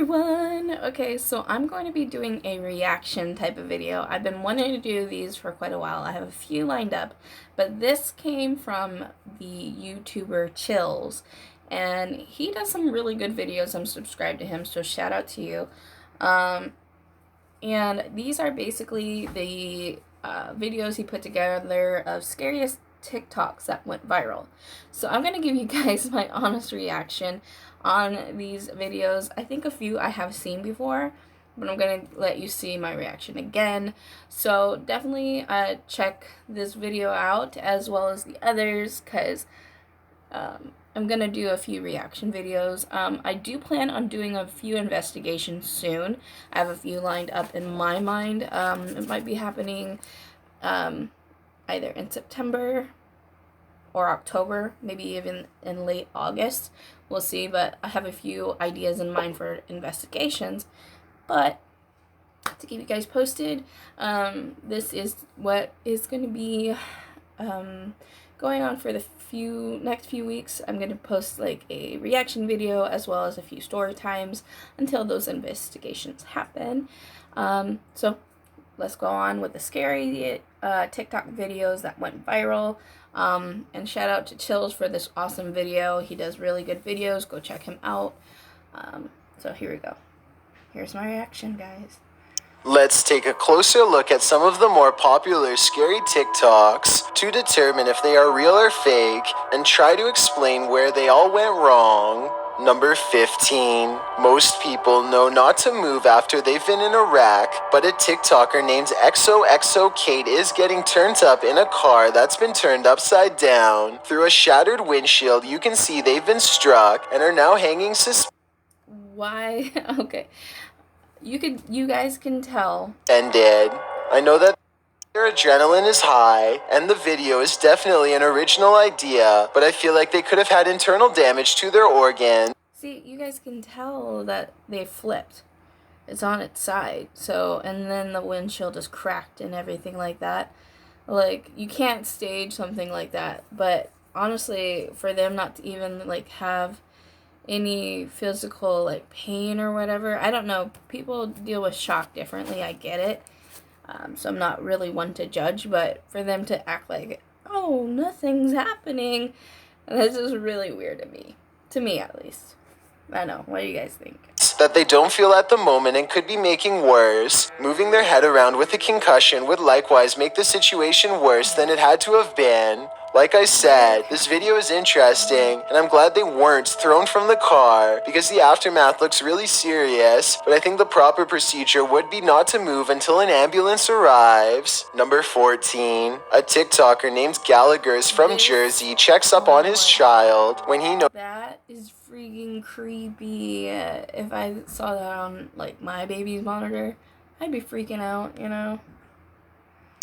everyone! Okay, so I'm going to be doing a reaction type of video. I've been wanting to do these for quite a while. I have a few lined up, but this came from the YouTuber Chills, and he does some really good videos. I'm subscribed to him, so shout out to you. And these are basically the videos he put together of scariest TikToks that went viral. So I'm going to give you guys my honest reaction on these videos. I think a few I have seen before, but I'm going to let you see my reaction again. So definitely check this video out as well as the others, because I'm going to do a few reaction videos. I do plan on doing a few investigations soon. I have a few lined up in my mind. It might be happening either in September or October, maybe even in late August. We'll see, but I have a few ideas in mind for investigations. But to keep you guys posted, this is what is going to be going on for the next few weeks. I'm going to post like a reaction video as well as a few story times until those investigations happen. So let's go on with the scary TikTok videos that went viral. And shout out to Chills for this awesome video. He does really good videos. Go check him out. So here we go. Here's my reaction, guys. Let's take a closer look at some of the more popular scary TikToks to determine if they are real or fake and try to explain where they all went wrong. Number 15. Most people know not to move after they've been in a wreck, but a TikToker named XOXO Kate is getting turned up in a car that's been turned upside down. Through a shattered windshield, you can see they've been struck and are now hanging Why? Okay. You guys can tell. Suspended. I know that their adrenaline is high, and the video is definitely an original idea, but I feel like they could have had internal damage to their organs. See, you guys can tell that they flipped. It's on its side, so, and then the windshield is cracked and everything like that. Like, you can't stage something like that, but honestly, for them not to even, like, have any physical, like, pain or whatever, I don't know, people deal with shock differently, I get it. So I'm not really one to judge, but for them to act like, oh, nothing's happening, this is really weird to me at least. I don't know, what do you guys think? That they don't feel at the moment and could be making worse. Moving their head around with a concussion would likewise make the situation worse than it had to have been. Like I said, this video is interesting, and I'm glad they weren't thrown from the car, because the aftermath looks really serious, but I think the proper procedure would be not to move until an ambulance arrives. Number 14. A TikToker named Gallagher is from Jersey checks up on his child when he knows. That is freaking creepy. If I saw that on, like, my baby's monitor, I'd be freaking out, you know?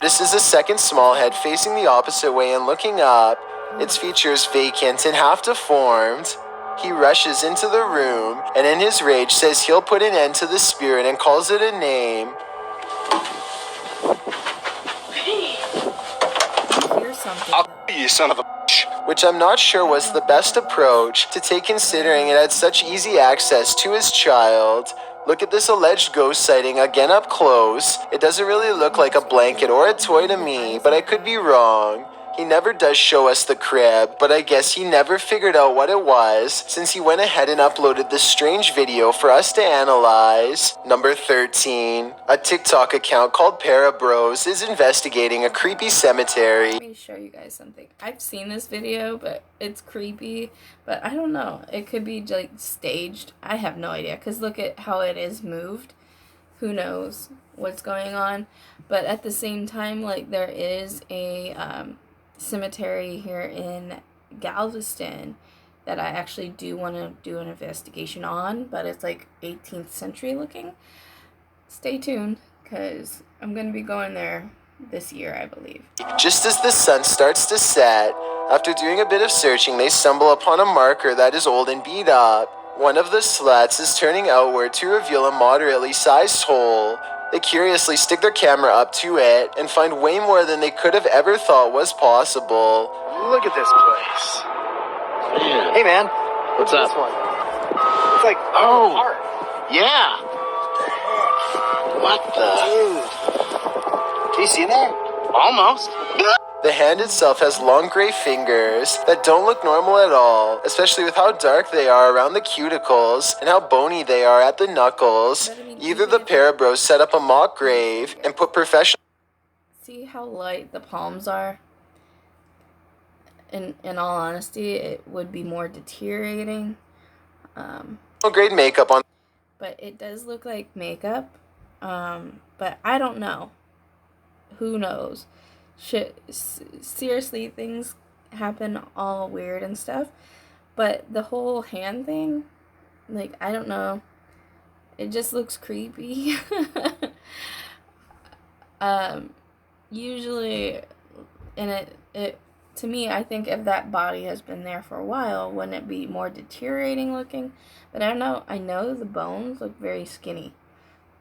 This is a second small head facing the opposite way and looking up. Its features vacant and half deformed. He rushes into the room and in his rage says he'll put an end to the spirit and calls it a name. Here's something. I'll be you, son of a bitch. Which I'm not sure was the best approach to take, considering it had such easy access to his child. Look at this alleged ghost sighting again up close. It doesn't really look like a blanket or a toy to me, but I could be wrong. He never does show us the crib, but I guess he never figured out what it was, since he went ahead and uploaded this strange video for us to analyze. Number 13. A TikTok account called Parabros is investigating a creepy cemetery. Let me show you guys something. I've seen this video, but it's creepy, but I don't know. It could be, like, staged. I have no idea, because look at how it is moved. Who knows what's going on? But at the same time, like, there is a cemetery here in Galveston that I actually do want to do an investigation on, but it's like 18th century looking. Stay tuned, because I'm going to be going there this year, I believe. Just as the sun starts to set, after doing a bit of searching, they stumble upon a marker that is old and beat up. One of the slats is turning outward to reveal a moderately sized hole. They curiously stick their camera up to it and find way more than they could have ever thought was possible. Look at this place. Man. Hey, man. What's up? This one. It's like art. Yeah. What the? Dude. Can you see that? Almost. The hand itself has long gray fingers that don't look normal at all, especially with how dark they are around the cuticles and how bony they are at the knuckles. Either the pair of bros set up a mock grave and put professional... See how light the palms are? In all honesty, it would be more deteriorating. grade makeup on... But it does look like makeup. But I don't know. Who knows? Shit, seriously, things happen all weird and stuff. But the whole hand thing, like, I don't know. It just looks creepy. Usually, and it to me, I think if that body has been there for a while, wouldn't it be more deteriorating looking? But I don't know. I know the bones look very skinny.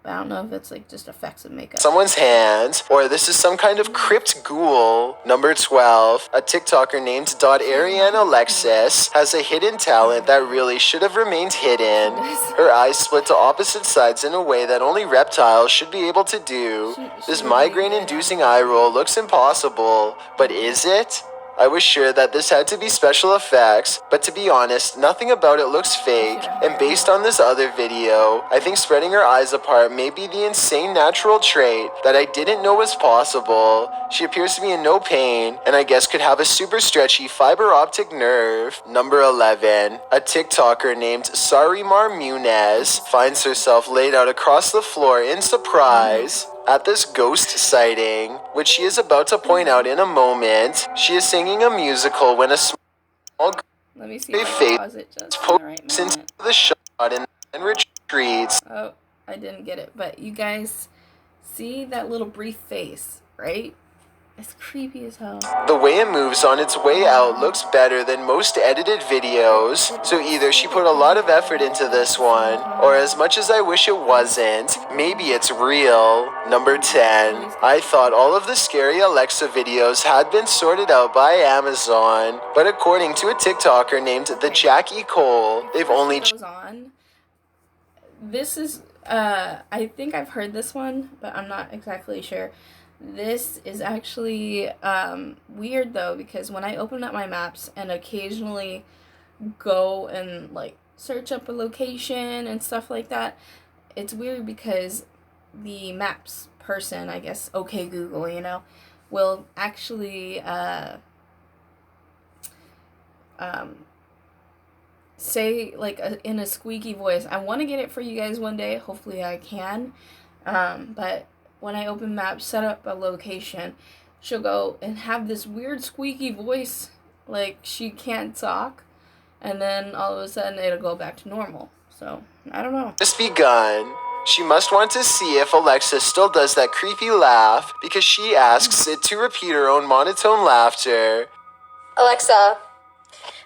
But I don't know if it's like just effects of makeup. Someone's hands, or this is some kind of crypt ghoul. Number 12, a TikToker named Ariane Alexis has a hidden talent that really should have remained hidden. Her eyes split to opposite sides in a way that only reptiles should be able to do. This migraine-inducing eye roll looks impossible, but is it? I was sure that this had to be special effects, but to be honest, nothing about it looks fake, and based on this other video, I think spreading her eyes apart may be the insane natural trait that I didn't know was possible. She appears to be in no pain, and I guess could have a super stretchy fiber optic nerve. Number 11, a TikToker named Sarimar Munez finds herself laid out across the floor in surprise at this ghost sighting, which she is about to point out in a moment. She is singing a musical when a small Let me see gray if I face pause it just pokes into the shot and retreats. Oh, I didn't get it. But you guys see that little brief face, right? It's creepy as hell. The way it moves on its way out looks better than most edited videos, so either she put a lot of effort into this one, or as much as I wish it wasn't, maybe it's real. Number 10, I thought all of the scary Alexa videos had been sorted out by Amazon, but according to a TikToker named the Jackie Cole, they've only... This is, I think I've heard this one, but I'm not exactly sure. This is actually weird though, because when I open up my maps and occasionally go and like search up a location and stuff like that, it's weird because the maps person, I guess, okay Google, you know, will actually say like in a squeaky voice. I want to get it for you guys one day. Hopefully I can. But when I open maps, set up a location, she'll go and have this weird squeaky voice, like she can't talk, and then all of a sudden it'll go back to normal. So, I don't know. Just begun. She must want to see if Alexa still does that creepy laugh, because she asks it to repeat her own monotone laughter. Alexa,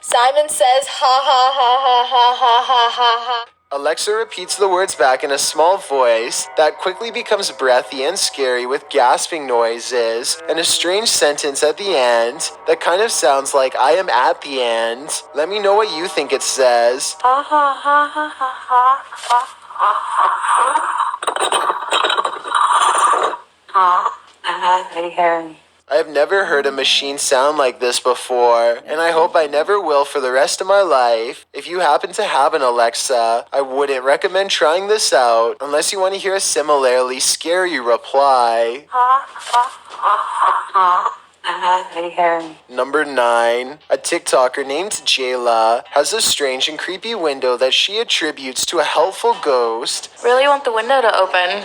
Simon says ha ha ha ha ha ha ha ha ha. Alexa repeats the words back in a small voice that quickly becomes breathy and scary with gasping noises, and a strange sentence at the end that kind of sounds like I am at the end. Let me know what you think it says. Ha ha ha ha ha ha ha ha. Very hairy. I have never heard a machine sound like this before, and I hope I never will for the rest of my life. If you happen to have an Alexa, I wouldn't recommend trying this out unless you want to hear a similarly scary reply. Very hairy. Number 9, a TikToker named Jayla has a strange and creepy window that she attributes to a helpful ghost. Really want the window to open.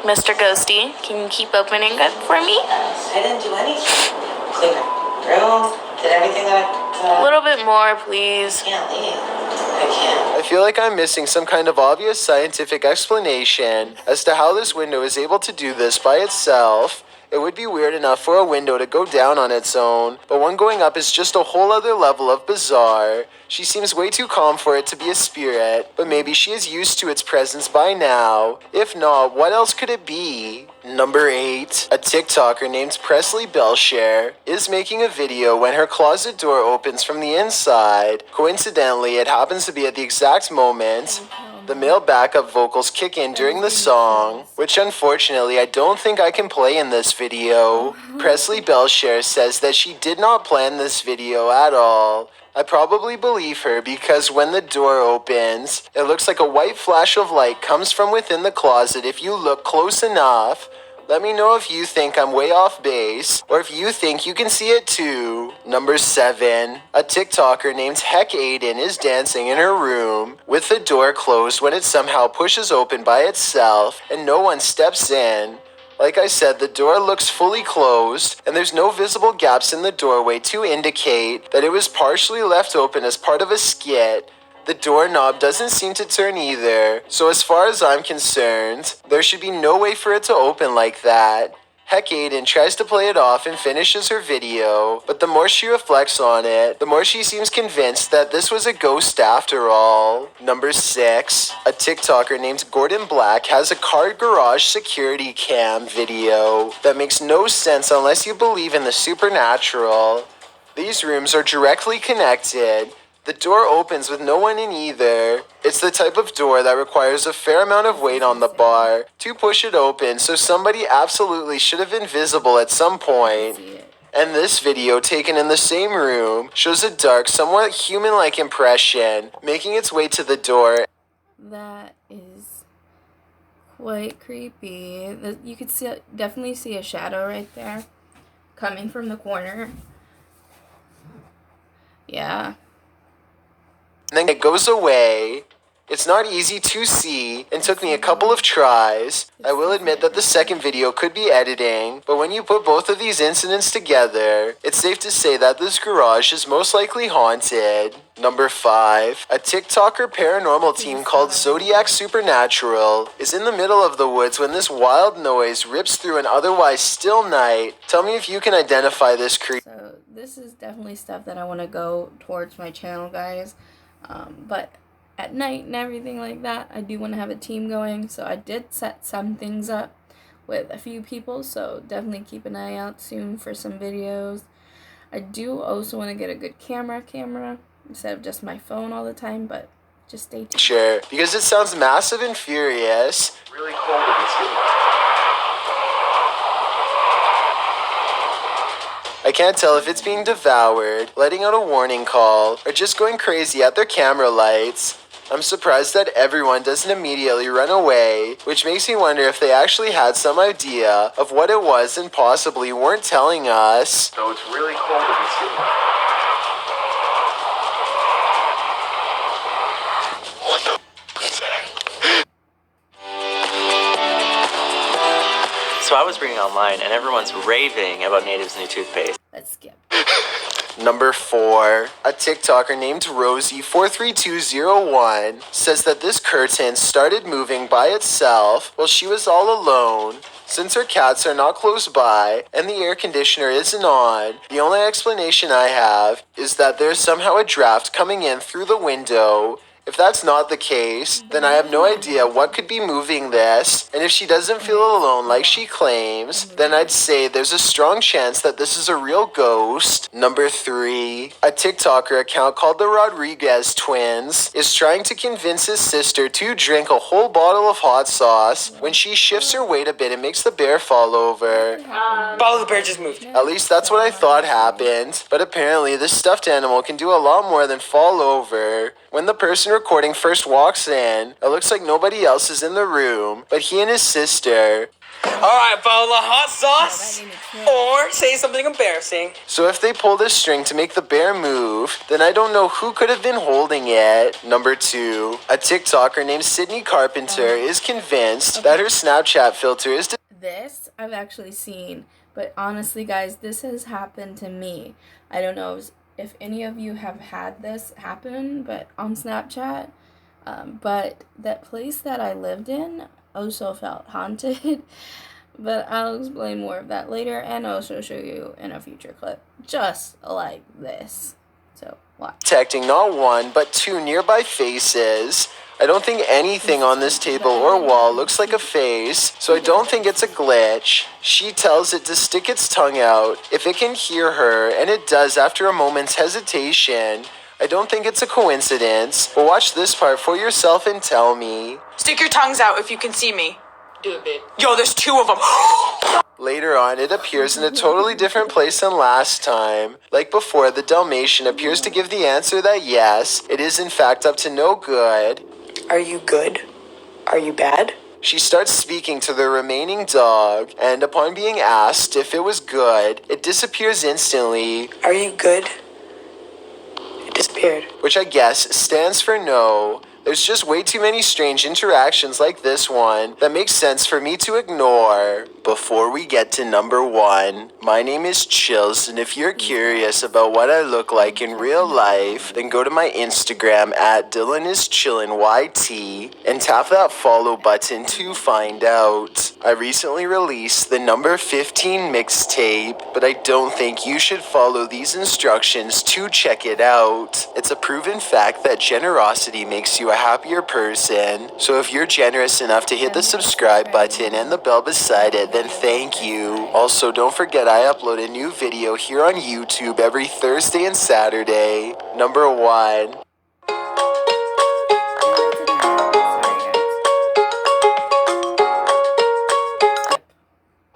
Mr. Ghosty, can you keep opening it for me? I didn't do anything. Clean my room, did everything that A little bit more, please. I can't leave. I can't. I feel like I'm missing some kind of obvious scientific explanation as to how this window is able to do this by itself. It would be weird enough for a window to go down on its own, but one going up is just a whole other level of bizarre. She seems way too calm for it to be a spirit, but maybe she is used to its presence by now. If not, what else could it be? Number 8, a TikToker named Presley Belshare is making a video when her closet door opens from the inside. Coincidentally, it happens to be at the exact moment The male backup vocals kick in during the song, which unfortunately I don't think I can play in this video. Presley Belshare says that she did not plan this video at all. I probably believe her because when the door opens, it looks like a white flash of light comes from within the closet if you look close enough. Let me know if you think I'm way off base, or if you think you can see it too. Number 7. A TikToker named Heck Aiden is dancing in her room, with the door closed when it somehow pushes open by itself, and no one steps in. Like I said, the door looks fully closed, and there's no visible gaps in the doorway to indicate that it was partially left open as part of a skit. The doorknob doesn't seem to turn either, so as far as I'm concerned, there should be no way for it to open like that. Heck Aiden tries to play it off and finishes her video, but the more she reflects on it, the more she seems convinced that this was a ghost after all. Number 6. A TikToker named Gordon Black has a car garage security cam video that makes no sense unless you believe in the supernatural. These rooms are directly connected. The door opens with no one in either. It's the type of door that requires a fair amount of weight on the bar to push it open, so somebody absolutely should have been visible at some point. And this video, taken in the same room, shows a dark, somewhat human-like impression making its way to the door. That is quite creepy. You could definitely see a shadow right there coming from the corner. Yeah. And then it goes away. It's not easy to see and took me a couple of tries. I will admit that the second video could be editing, but when you put both of these incidents together, it's safe to say that this garage is most likely haunted. Number 5. A TikToker paranormal team called Zodiac Supernatural is in the middle of the woods when this wild noise rips through an otherwise still night. Tell me if you can identify this creature. So this is definitely stuff that I want to go towards my channel, guys. But at night and everything like that, I do want to have a team going, so I did set some things up with a few people, so definitely keep an eye out soon for some videos. I do also want to get a good camera instead of just my phone all the time, but just stay tuned. Sure, because it sounds massive and furious. Really cold to be seen. I can't tell if it's being devoured, letting out a warning call, or just going crazy at their camera lights. I'm surprised that everyone doesn't immediately run away, which makes me wonder if they actually had some idea of what it was and possibly weren't telling us. So it's really cold to be seen. What the f*** is that? So I was reading online and everyone's raving about Native's new toothpaste. Let's skip. Number 4. A TikToker named Rosie43201 says that this curtain started moving by itself while she was all alone. Since her cats are not close by and the air conditioner isn't on, the only explanation I have is that there's somehow a draft coming in through the window. If that's not the case, then I have no idea what could be moving this, and if she doesn't feel alone like she claims, then I'd say there's a strong chance that this is a real ghost. Number 3. A TikToker account called the Rodriguez Twins is trying to convince his sister to drink a whole bottle of hot sauce when she shifts her weight a bit and makes the bear fall over. Follow the bear just moved. At least that's what I thought happened, but apparently this stuffed animal can do a lot more than fall over. When the person recording first walks in, it looks like nobody else is in the room, but he and his sister. Alright, follow the hot sauce, or say something embarrassing. So if they pull this string to make the bear move, then I don't know who could have been holding it. Number 2. A TikToker named Sydney Carpenter is convinced that her Snapchat filter is This I've actually seen, but honestly, guys, this has happened to me. I don't know if any of you have had this happen, but on Snapchat, but that place that I lived in also felt haunted, but I'll explain more of that later and also show you in a future clip, just like this. So watch. detecting not one, but 2 nearby faces. I don't think anything on this table or wall looks like a face, so I don't think it's a glitch. She tells it to stick its tongue out if it can hear her, and it does after a moment's hesitation. I don't think it's a coincidence, but watch this part for yourself and tell me. Stick your tongues out if you can see me. Do it, babe. Yo, there's 2 of them. Later on, it appears in a totally different place than last time. Like before, the Dalmatian appears to give the answer that yes, it is in fact up to no good. Are you good? Are you bad? She starts speaking to the remaining dog, and upon being asked if it was good, it disappears instantly. Are you good? It disappeared. Which I guess stands for no. There's just way too many strange interactions like this one that makes sense for me to ignore. Before we get to number 1, my name is Chills, and if you're curious about what I look like in real life, then go to my Instagram at DylanIsChillinYT and tap that follow button to find out. I recently released the number 15 mixtape, but I don't think you should follow these instructions to check it out. It's a proven fact that generosity makes you a happier person, so if you're generous enough to hit the subscribe button and the bell beside it, then thank you. Also, don't forget I upload a new video here on YouTube every Thursday and Saturday. Number 1.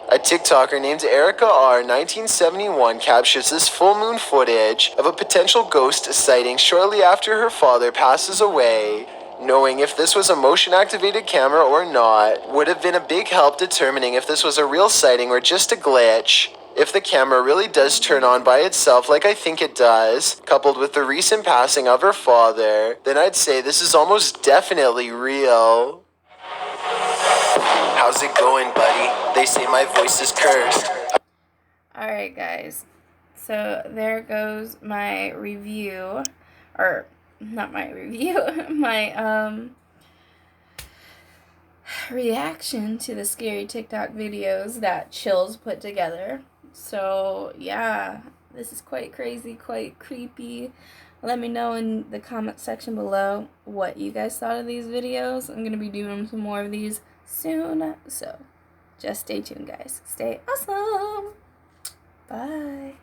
A TikToker named Erica R. 1971 captures this full moon footage of a potential ghost sighting shortly after her father passes away. Knowing if this was a motion-activated camera or not would have been a big help determining if this was a real sighting or just a glitch. If the camera really does turn on by itself like I think it does, coupled with the recent passing of her father, then I'd say this is almost definitely real. How's it going, buddy? They say my voice is cursed. Alright, guys. So there goes my review. Or, not my review. My, reaction to the scary TikTok videos that Chills put together. So, yeah. This is quite crazy, quite creepy. Let me know in the comment section below what you guys thought of these videos. I'm going to be doing some more of these soon, so just stay tuned, guys. Stay awesome. Bye.